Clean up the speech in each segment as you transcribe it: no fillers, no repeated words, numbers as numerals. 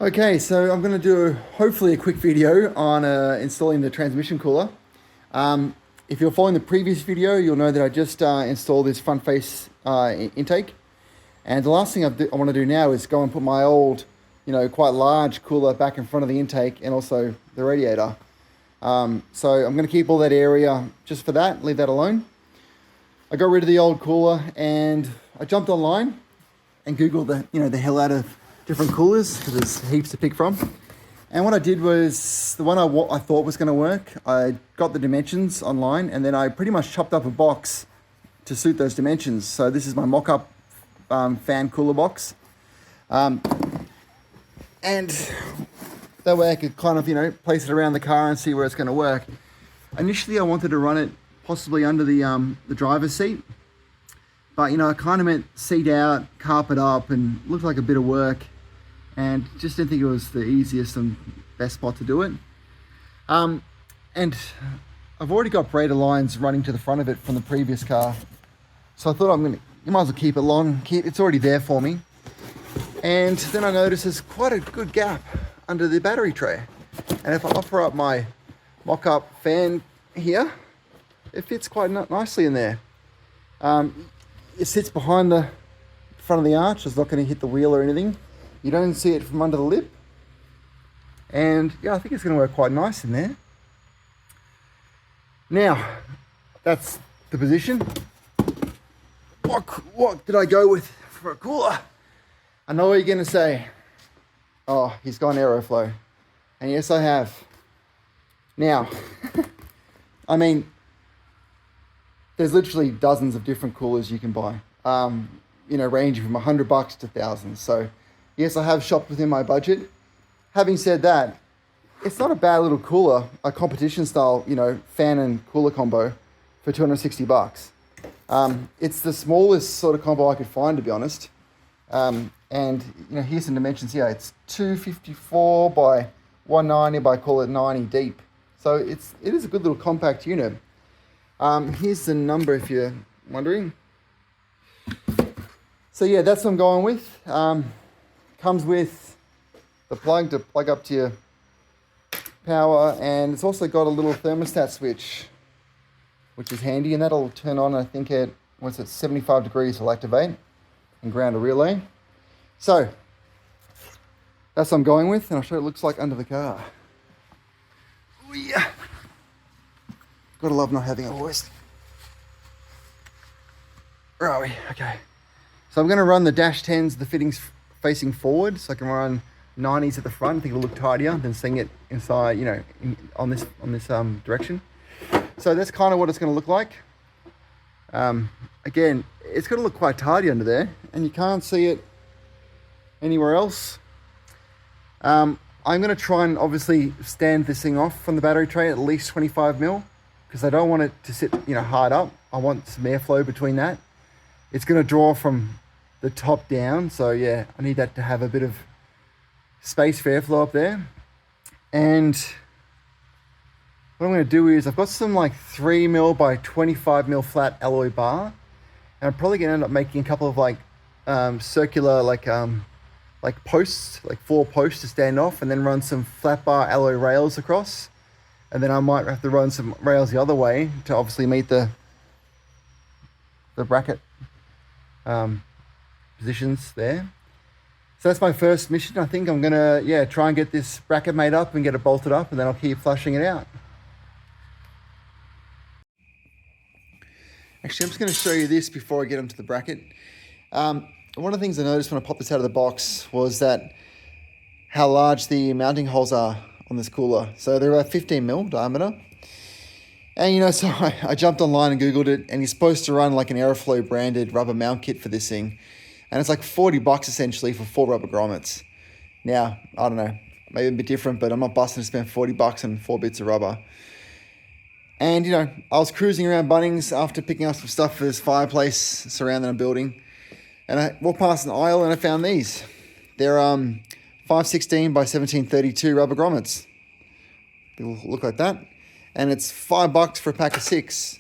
Okay, so I'm going to do hopefully a quick video on installing the transmission cooler. If you're following the previous video, you'll know that I just installed this front face intake. And the last thing I want to do now is go and put my old, quite large cooler back in front of the intake and also the radiator. So I'm going to keep all that area just for that, leave that alone. I got rid of the old cooler and I jumped online and Googled the hell out of different coolers because there's heaps to pick from. And what I did was the one I thought was going to work. I got the dimensions online and then I pretty much chopped up a box to suit those dimensions. So this is my mock-up fan cooler box. And that way I could kind of, place it around the car and see where it's going to work. Initially I wanted to run it possibly under the driver's seat. But, I kind of meant seat out, carpet up, and looked like a bit of work. And just didn't think it was the easiest and best spot to do it. And I've already got braided lines running to the front of it from the previous car. So I thought you might as well keep it long. It's already there for me. And then I noticed there's quite a good gap under the battery tray. And if I offer up my mock-up fan here, it fits quite nicely in there. It sits behind the front of the arch. It's not going to hit the wheel or anything. You don't see it from under the lip. And yeah, I think it's going to work quite nice in there. Now, that's the position. What did I go with for a cooler? I know what you're going to say. Oh, he's gone Aeroflow. And yes, I have. Now, I mean, there's literally dozens of different coolers you can buy, ranging from $100 to thousands. So yes, I have shopped within my budget. Having said that, it's not a bad little cooler, a competition style, fan and cooler combo for $260. It's the smallest sort of combo I could find, to be honest. And here's some dimensions here. It's 254 by 190 by, call it 90 deep. So it is a good little compact unit. Here's the number if you're wondering. So yeah, that's what I'm going with. Comes with the plug to plug up to your power, and it's also got a little thermostat switch, which is handy, and that'll turn on, I think, at, once it's 75 degrees, it'll activate and ground a relay. So that's what I'm going with, and I'll show you what it looks like under the car. Oh yeah. Gotta love not having a hoist. Where are we? Okay. So I'm going to run the dash 10s, the fittings facing forward, so I can run 90s at the front. I think it'll look tidier than seeing it inside, on this direction. So that's kind of what it's going to look like. Again, it's going to look quite tidy under there, and you can't see it anywhere else. I'm going to try and obviously stand this thing off from the battery tray at least 25 mil. Because I don't want it to sit, hard up. I want some airflow between that. It's going to draw from the top down. So yeah, I need that to have a bit of space for airflow up there. And what I'm going to do is I've got some 3 mil by 25 mil flat alloy bar. And I'm probably going to end up making a couple of circular, posts, 4 posts to stand off, and then run some flat bar alloy rails across. And then I might have to run some rails the other way to obviously meet the bracket positions there. So that's my first mission. I think I'm gonna try and get this bracket made up and get it bolted up, and then I'll keep flushing it out. Actually, I'm just gonna show you this before I get into the bracket. One of the things I noticed when I popped this out of the box was that how large the mounting holes are on this cooler. So they're about 15 mil diameter. And so I jumped online and Googled it, and you're supposed to run an Aeroflow branded rubber mount kit for this thing. And it's $40 essentially for 4 rubber grommets. Now, I don't know, maybe a bit different, but I'm not busting to spend $40 on 4 bits of rubber. And I was cruising around Bunnings after picking up some stuff for this fireplace surrounding a building. And I walked past an aisle and I found these. They're 516 by 1732 rubber grommets. It'll look like that. And it's $5 for a pack of 6.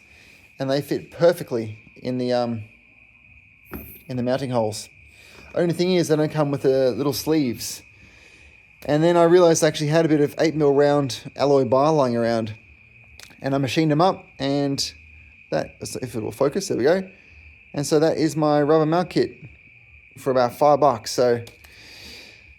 And they fit perfectly in the mounting holes. Only thing is they don't come with the little sleeves. And then I realized I actually had a bit of 8mm round alloy bar lying around, and I machined them up, and that, if it will focus, there we go. And so that is my rubber mount kit for about $5. So,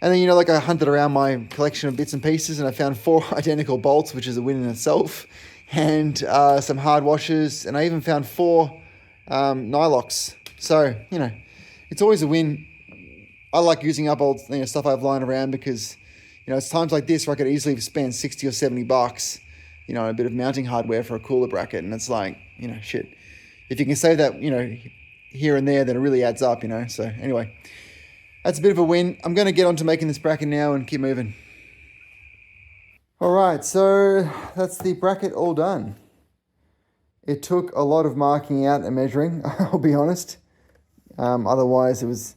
and then, you know, like I hunted around my collection of bits and pieces, and I found 4 identical bolts, which is a win in itself, and some hard washers, and I even found 4 nylocks. So, you know, it's always a win. I like using up old, you know, stuff I've lying around, because, you know, it's times like this where I could easily spend $60 or $70, you know, on a bit of mounting hardware for a cooler bracket, and it's like, you know, shit. If you can save that, you know, here and there, then it really adds up, you know. So anyway, that's a bit of a win. I'm going to get on to making this bracket now and keep moving. All right, so that's the bracket all done. It took a lot of marking out and measuring, I'll be honest. Otherwise, it was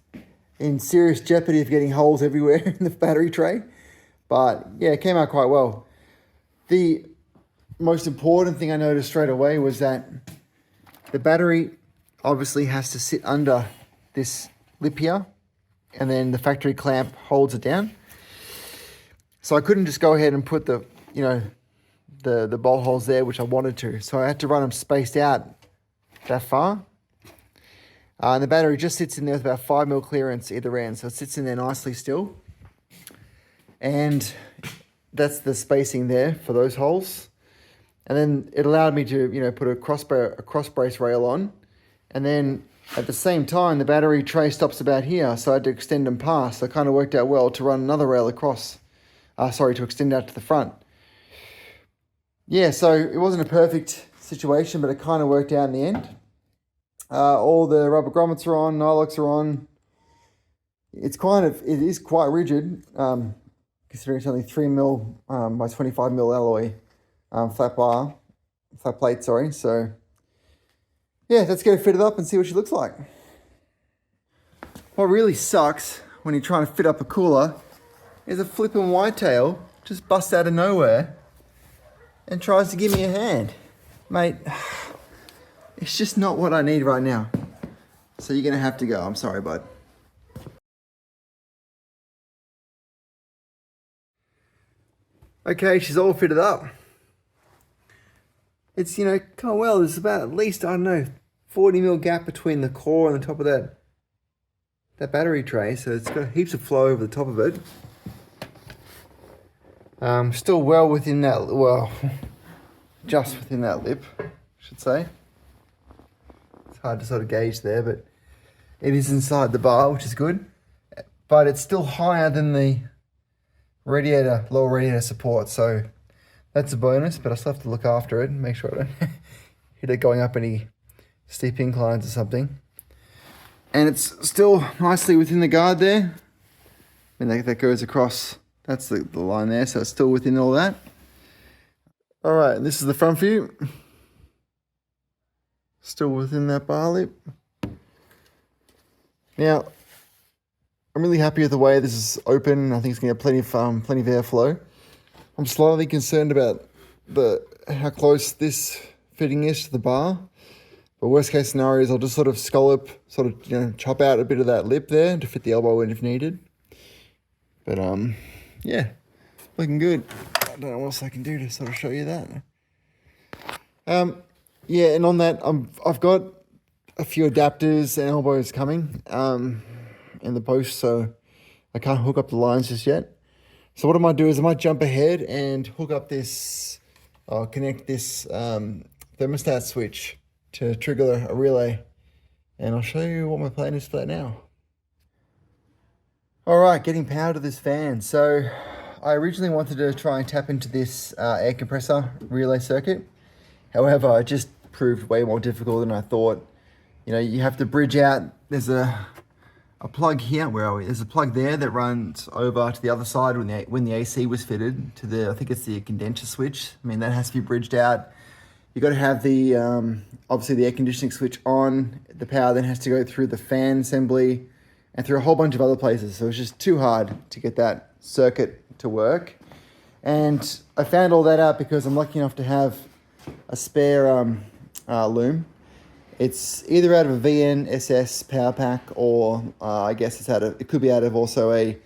in serious jeopardy of getting holes everywhere in the battery tray. But yeah, it came out quite well. The most important thing I noticed straight away was that the battery obviously has to sit under this lip here, and then the factory clamp holds it down. So I couldn't just go ahead and put the, you know, the bolt holes there, which I wanted to. So I had to run them spaced out that far. And the battery just sits in there with about 5mm clearance either end. So it sits in there nicely still. And that's the spacing there for those holes. And then it allowed me to, you know, put a cross brace rail on. And then at the same time, the battery tray stops about here. So I had to extend them past. So it kind of worked out well to run another rail across. To extend out to the front. Yeah, so it wasn't a perfect situation, but it kind of worked out in the end. All the rubber grommets are on, nylocks are on. It is quite rigid, considering it's only 3mm by 25mm alloy flat plate, sorry. So yeah, let's get it fitted up and see what she looks like. What really sucks when you're trying to fit up a cooler is a flippin' whitetail just busts out of nowhere and tries to give me a hand. Mate, it's just not what I need right now. So you're gonna have to go. I'm sorry, bud. Okay, she's all fitted up. It's, you know, kind of well, there's about at least, I don't know, 40mm gap between the core and the top of that battery tray. So it's got heaps of flow over the top of it. Still well within that, well, just within that lip, I should say. It's hard to sort of gauge there, but it is inside the bar, which is good. But it's still higher than the lower radiator support, so that's a bonus, but I still have to look after it and make sure I don't hit it going up any steep inclines or something. And it's still nicely within the guard there. I mean, that goes across. That's the line there, so it's still within all that. All right, this is the front view. Still within that bar lip. Now, I'm really happy with the way this is open. I think it's going to get plenty of airflow. I'm slightly concerned about how close this fitting is to the bar. But worst case scenario is I'll just sort of scallop, chop out a bit of that lip there to fit the elbow in if needed. But yeah, looking good. I don't know what else I can do to sort of show you that. Yeah, and on that, I've got a few adapters and elbows coming in the post, so I can't hook up the lines just yet. So what I might do is I might jump ahead and hook up this, connect this thermostat switch to trigger a relay, and I'll show you what my plan is for that now. All right, getting power to this fan. So I originally wanted to try and tap into this air compressor relay circuit. However, it just proved way more difficult than I thought. You know, you have to bridge out. There's a plug here. Where are we? There's a plug there that runs over to the other side when the AC was fitted to the, I think it's the condenser switch. I mean, that has to be bridged out. You got to have the obviously the air conditioning switch on. The power then has to go through the fan assembly and through a whole bunch of other places. So it's just too hard to get that circuit to work. And I found all that out because I'm lucky enough to have a spare loom. It's either out of a VN SS power pack, or I guess it could be out of also a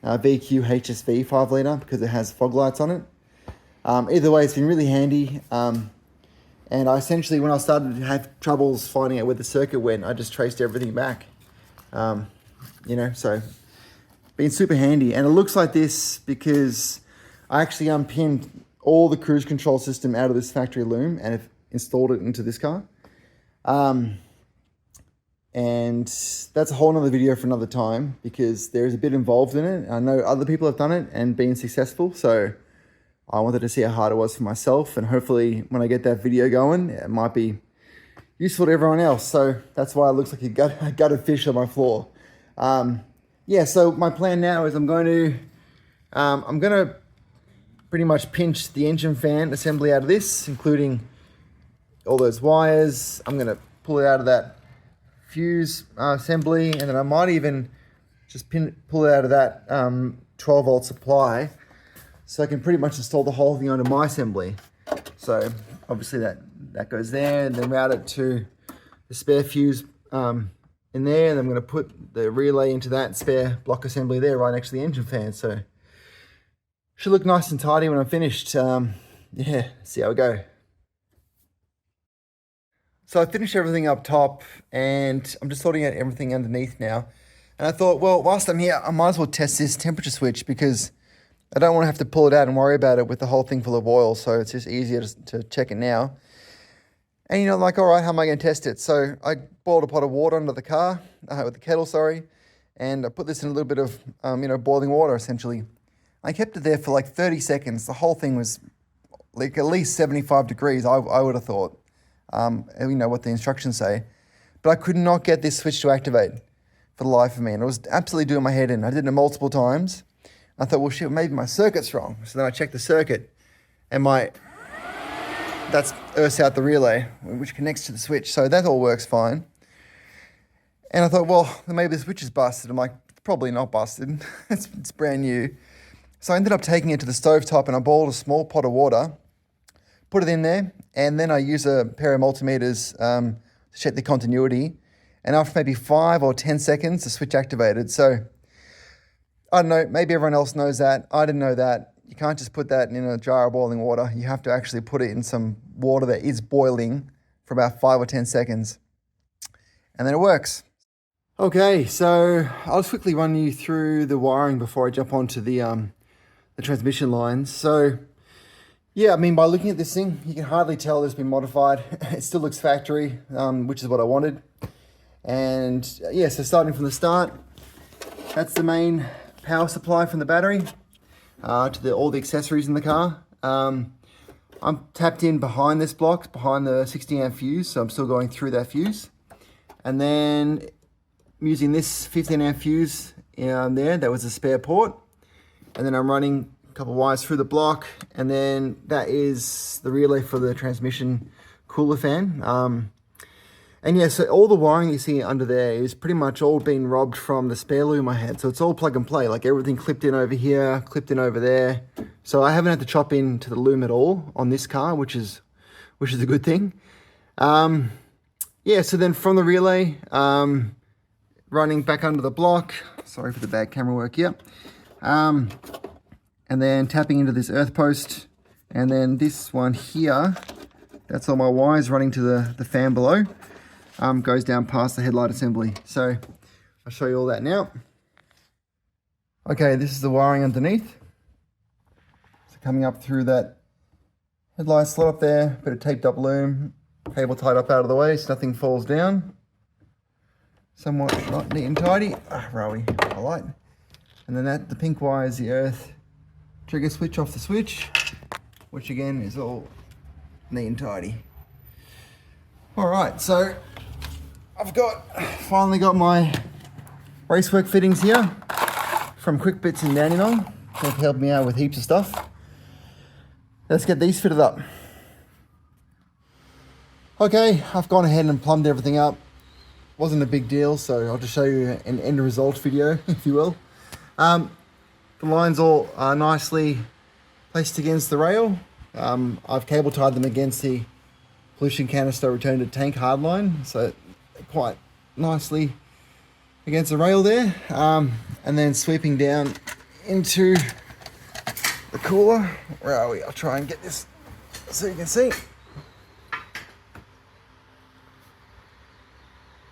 VQ HSV 5 litre because it has fog lights on it. Either way, it's been really handy. And I essentially, when I started to have troubles finding out where the circuit went, I just traced everything back. You know, so been super handy. And it looks like this because I actually unpinned all the cruise control system out of this factory loom and have installed it into this car. And that's a whole nother video for another time because there's a bit involved in it. I know other people have done it and been successful. So I wanted to see how hard it was for myself, and hopefully when I get that video going, it might be useful to everyone else. So that's why it looks like a gutted fish on my floor. Yeah, so my plan now is I'm going to pretty much pinch the engine fan assembly out of this, including all those wires. I'm going to pull it out of that fuse assembly, and then I might even just pull it out of that 12 volt supply, so I can pretty much install the whole thing onto my assembly. So obviously that goes there, and then route it to the spare fuse in there, and I'm going to put the relay into that spare block assembly there right next to the engine fan. So should look nice and tidy when I'm finished. Yeah, see how we go. So I finished everything up top, and I'm just sorting out everything underneath now. And I thought, well, whilst I'm here, I might as well test this temperature switch because I don't want to have to pull it out and worry about it with the whole thing full of oil. So it's just easier to check it now. And you know, like, all right, how am I going to test it? So I boiled a pot of water under the car, with the kettle, sorry. And I put this in a little bit of, boiling water, essentially. I kept it there for like 30 seconds. The whole thing was like at least 75 degrees, I would have thought. You know what the instructions say. But I could not get this switch to activate for the life of me. And it was absolutely doing my head in. I did it multiple times. I thought, well, shit, maybe my circuit's wrong. So then I checked the circuit, and that's earths out the relay, which connects to the switch. So that all works fine. And I thought, well, maybe the switch is busted. I'm like, probably not busted. it's brand new. So I ended up taking it to the stovetop, and I boiled a small pot of water, put it in there, and then I use a pair of multimeters to check the continuity. And after maybe 5 or 10 seconds, the switch activated. So I don't know, maybe everyone else knows that. I didn't know that. You can't just put that in a jar of boiling water. You have to actually put it in some water that is boiling for about 5 or 10 seconds. And then it works. Okay, so I'll just quickly run you through the wiring before I jump onto the transmission lines. So yeah, I mean, by looking at this thing, you can hardly tell it's been modified. It still looks factory, which is what I wanted. And yeah, so starting from the start, that's the main power supply from the battery to all the accessories in the car. I'm tapped in behind this block, behind the 60 amp fuse, so I'm still going through that fuse. And then I'm using this 15 amp fuse there, that was a spare port. And then I'm running a couple of wires through the block, and then that is the relay for the transmission cooler fan. And yeah, so all the wiring you see under there is pretty much all been robbed from the spare loom I had. So it's all plug and play, like everything clipped in over here, clipped in over there. So I haven't had to chop into the loom at all on this car, which is a good thing. Yeah, so then from the relay, running back under the block, sorry for the bad camera work here. And then tapping into this earth post, and then this one here, that's all my wires running to the fan below. Goes down past the headlight assembly. So I'll show you all that now. Okay, this is the wiring underneath. So coming up through that headlight slot up there, bit of taped up loom, cable tied up out of the way so nothing falls down. Somewhat not neat and tidy. Rowie, I like. And then the pink wire is the earth trigger switch off the switch, which again is all neat and tidy. All right, so I've finally got my racework fittings here from Quick Bits in Dandenong. They've helped me out with heaps of stuff. Let's get these fitted up. Okay, I've gone ahead and plumbed everything up. Wasn't a big deal, so I'll just show you an end result video, if you will. The lines all are nicely placed against the rail. I've cable tied them against the pollution canister return to tank hardline, so quite nicely against the rail there. And then sweeping down into the cooler. Where are we? I'll try and get this so you can see.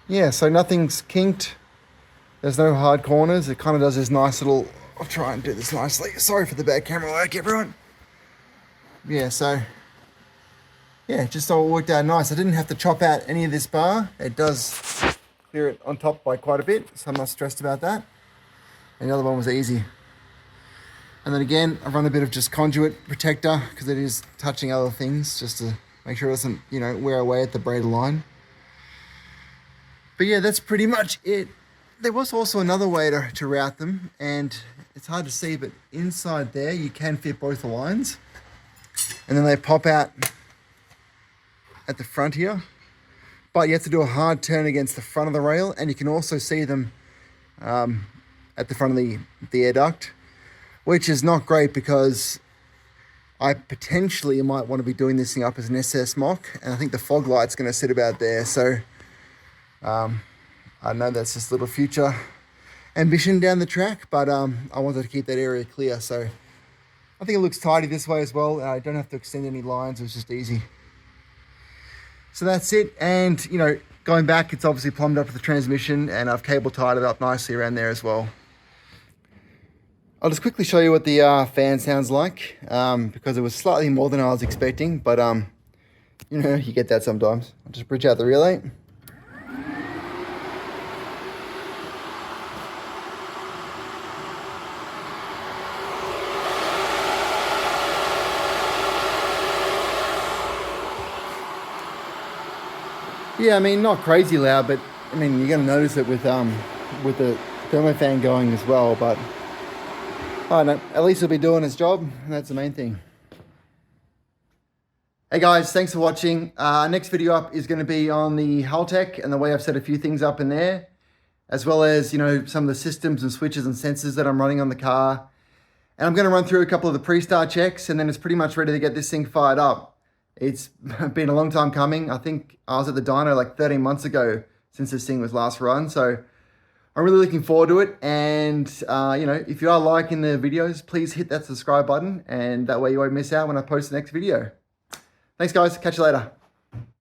Yeah, so nothing's kinked. There's no hard corners. It kind of does this nice little... I'll try and do this nicely. Sorry for the bad camera work, everyone. Yeah, so... yeah, it just all worked out nice. I didn't have to chop out any of this bar. It does clear it on top by quite a bit, so I'm not stressed about that. And the other one was easy. And then again, I've run a bit of just conduit protector because it is touching other things just to make sure it doesn't, you know, wear away at the braided line. But yeah, that's pretty much it. There was also another way to route them, and it's hard to see, but inside there you can fit both the lines. And then they pop out at the front here. But you have to do a hard turn against the front of the rail, and you can also see them at the front of the air duct, which is not great because I potentially might want to be doing this thing up as an SS mock, and I think the fog light's going to sit about there. So I know that's just a little future ambition down the track, but I wanted to keep that area clear. So I think it looks tidy this way as well. I don't have to extend any lines. It's just easy. So that's it. And, you know, going back, it's obviously plumbed up with the transmission, and I've cable tied it up nicely around there as well. I'll just quickly show you what the fan sounds like, because it was slightly more than I was expecting, but you know, you get that sometimes. I'll just bridge out the relay. Yeah, I mean, not crazy loud, but I mean, you're gonna notice it with the thermofan going as well, but I don't know, at least it'll be doing its job, and that's the main thing. Hey guys, thanks for watching. Next video up is going to be on the Haltech and the way I've set a few things up in there, as well as, you know, some of the systems and switches and sensors that I'm running on the car. And I'm going to run through a couple of the pre-start checks, and then it's pretty much ready to get this thing fired up. It's been a long time coming. I think I was at the dyno like 13 months ago since this thing was last run, so I'm really looking forward to it. And you know, if you are liking the videos, please hit that subscribe button, and that way you won't miss out when I post the next video. Thanks guys, catch you later.